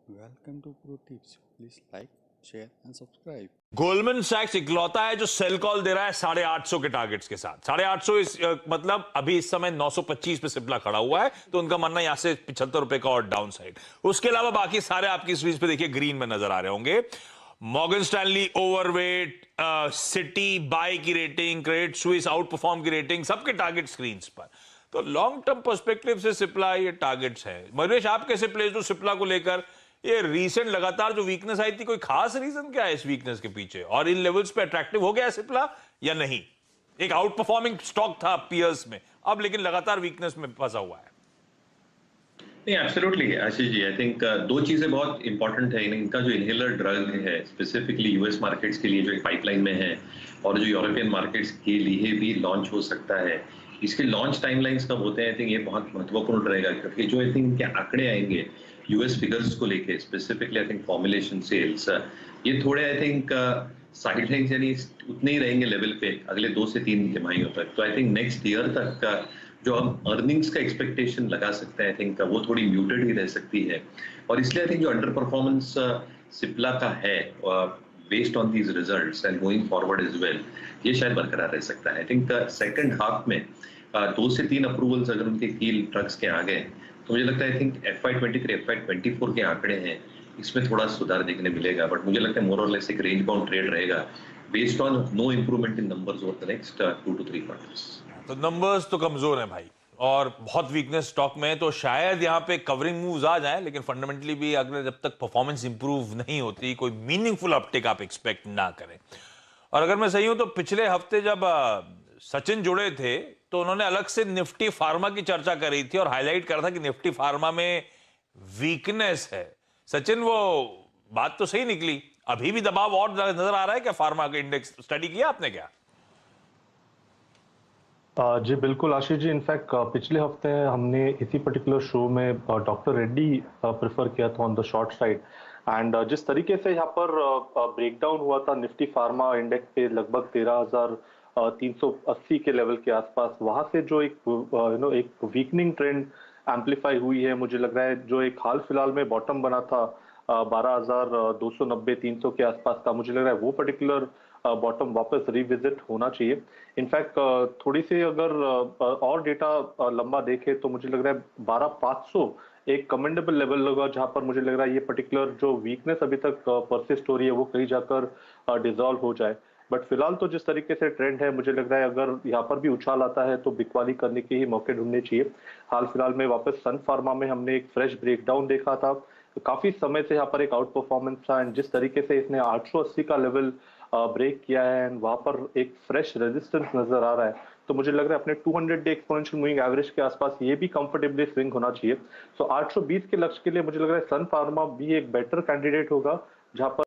Welcome to Pro Tips. Please like, share and subscribe. Goldman सैक्स इकलौता है जो सेल कॉल दे रहा है 850 के टारगेट्स के साथ। 850 मतलब अभी इस समय 925 पे सिप्ला खड़ा हुआ है, तो उनका मानना यहां से 75 रुपए का और डाउन साइड। उसके अलावा बाकी सारे आपकी स्क्रीन पे देखिए ग्रीन में नजर आ रहे होंगे। Morgan Stanley overweight, Citi buy की rating, Credit Suisse outperform की रेटिंग, सबके टारगेट स्क्रीन पर। तो लॉन्ग टर्म पर्सपेक्टिव से सिप्ला ये टारगेट्स है। महेश, आप कैसे प्लेस हो सिप्ला को लेकर? ये रीसेंट लगातार जो वीकनेस आई थी, कोई खास रीजन क्या है इस वीकनेस के पीछे, और इन लेवल्स पे अट्रैक्टिव हो गया है सिप्ला या नहीं? एक आउट परफॉर्मिंग स्टॉक था पियर्स में, अब लेकिन लगातार वीकनेस में फंसा हुआ है। नहीं, absolutely Ashish ji, I think दो चीजें बहुत इंपॉर्टेंट है। इनका जो इनहेलर ड्रग है स्पेसिफिकली यूएस मार्केट्स के लिए जो एक पाइपलाइन में है, और जो यूरोपियन मार्केट्स के लिए भी लॉन्च हो सकता है, इसके लॉन्च टाइमलाइंस कब होते हैं, आई थिंक ये बहुत महत्वपूर्ण रहेगा। क्योंकि जो आई थिंक इनके आंकड़े आएंगे यूएस फिगर्स को लेके specifically, I think formulation sales, ये थोड़े आई थिंक साइडलाइंस यानी उतने ही रहेंगे लेवल पे अगले 2 से 3 तिमाहियों तक। तो आई थिंक नेक्स्ट ईयर तक का जो हम अर्निंग्स का एक्सपेक्टेशन लगा सकते हैं, आई थिंक वो थोड़ी म्यूटेड ही रह सकती है। और इसलिए आई थिंक जो अंडर परफॉर्मेंस सिप्ला का है based on these results and going forward as well, ये शायद बरकरार रह सकता है। आई थिंक सेकंड हाफ में 2 से 3 अप्रूवल्स अगर उनके कील ड्रग्स के आ गए, तो मुझे लगता है आई थिंक FY23 FY24 के आंकड़े हैं, इसमें थोड़ा सुधार देखने मिलेगा। बट मुझे लगता है मोर और लेस एक रेंज बाउंड ट्रेड रहेगा based on no improvement in numbers over the next 2 to 3 quarters. तो नंबर्स तो कमजोर हैं भाई, और बहुत वीकनेस स्टॉक में है, तो शायद यहां पे कवरिंग मूव्स आ जाएं, लेकिन फंडामेंटली भी अगर जब तक परफॉर्मेंस इंप्रूव नहीं होती, कोई मीनिंगफुल अपटेक आप एक्सपेक्ट ना करें। और अगर मैं सही हूं तो पिछले हफ्ते जब सचिन जुड़े थे, तो उन्होंने अलग से निफ्टी फार्मा की चर्चा करी थी और हाईलाइट करा था कि निफ्टी फार्मा में वीकनेस है। सचिन, वो बात तो सही निकली? अभी भी दबाव और नजर आ रहा है क्या फार्मा का? इंडेक्स स्टडी किया आपने क्या? जी बिल्कुल आशीष जी, इनफैक्ट पिछले हफ्ते हमने इसी पर्टिकुलर शो में डॉक्टर रेड्डी प्रेफर किया था on the short side. And जिस तरीके से यहाँ पर ब्रेकडाउन हुआ था निफ्टी फार्मा इंडेक्स पे लगभग 13,380 के लेवल के आसपास, वहां से जो एक एक वीकनिंग ट्रेंड एम्पलीफाई हुई है। मुझे लग रहा है जो एक हाल फिलहाल में बॉटम बना था 12,290-300 के आसपास का, मुझे लग रहा है वो पर्टिकुलर बॉटम वापस रिविजिट होना चाहिए। इनफैक्ट थोड़ी सी अगर और डेटा लंबा देखे तो मुझे लग रहा है 12,500 एक कमेंडेबल लेवल होगा, जहां पर मुझे लग रहा है ये पर्टिकुलर जो वीकनेस अभी तक परसिस्ट हो रही है वो कहीं जाकर डिसॉल्व हो जाए। बट फिलहाल तो जिस तरीके से ट्रेंड है, मुझे लग रहा है अगर यहाँ पर भी उछाल आता है तो बिकवाली करने के ही मौके ढूंढने चाहिए। हाल फिलहाल में वापस सन फार्मा में हमने एक फ्रेश ब्रेकडाउन देखा था, तो काफी समय से यहाँ पर एक आउट परफॉर्मेंस था, एंड जिस तरीके से इसने 880 का लेवल ब्रेक किया है एंड वहां पर एक फ्रेश रेजिस्टेंस नजर आ रहा है, तो मुझे लग रहा है अपने 200 डे एक्सपोनेंशियल मूविंग एवरेज के आसपास ये भी कंफर्टेबली स्विंग होना चाहिए। सो 820 के लक्ष्य के लिए मुझे लग रहा है सन फार्मा भी एक बेटर कैंडिडेट होगा, जहां पर